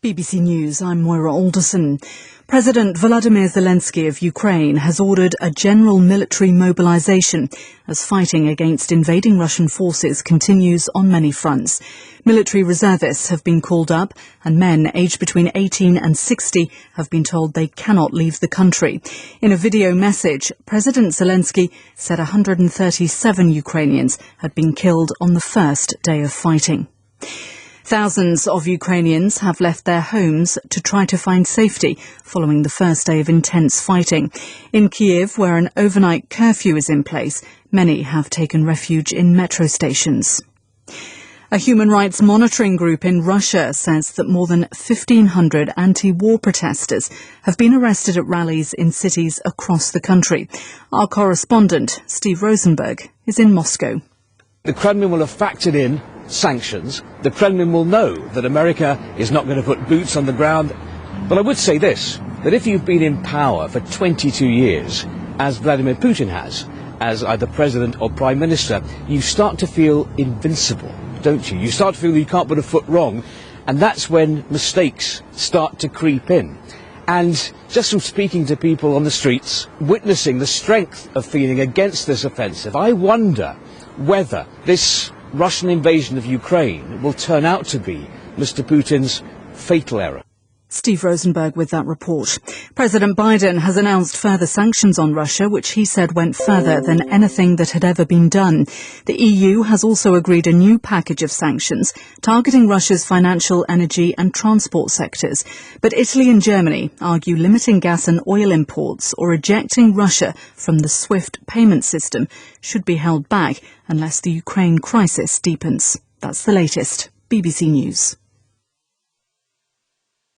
BBC News, I'm Moira Alderson. President Volodymyr Zelensky of Ukraine has ordered a general military mobilization as fighting against invading Russian forces continues on many fronts. Military reservists have been called up and men aged between 18 and 60 have been told they cannot leave the country. In a video message, President Zelensky said 137 Ukrainians had been killed on the first day of fighting. Thousands of Ukrainians have left their homes to try to find safety following the first day of intense fighting. In Kyiv, where an overnight curfew is in place, many have taken refuge in metro stations. A human rights monitoring group in Russia says that more than 1,500 anti-war protesters have been arrested at rallies in cities across the country. Our correspondent, Steve Rosenberg, is in Moscow. The Kremlin will have factored in sanctions. The Kremlin will know that America is not going to put boots on the ground. But I would say this, that if you've been in power for 22 years, as Vladimir Putin has, as either president or prime minister, you start to feel invincible, don't you? You start to feel you can't put a foot wrong, and that's when mistakes start to creep in. And just from speaking to people on the streets, witnessing the strength of feeling against this offensive, I wonder whether this Russian invasion of Ukraine will turn out to be Mr. Putin's fatal error. Steve Rosenberg with that report. President Biden has announced further sanctions on Russia, which he said went further than anything that had ever been done. The EU has also agreed a new package of sanctions targeting Russia's financial, energy and transport sectors. But Italy and Germany argue limiting gas and oil imports or ejecting Russia from the SWIFT payment system should be held back unless the Ukraine crisis deepens. That's the latest. BBC News.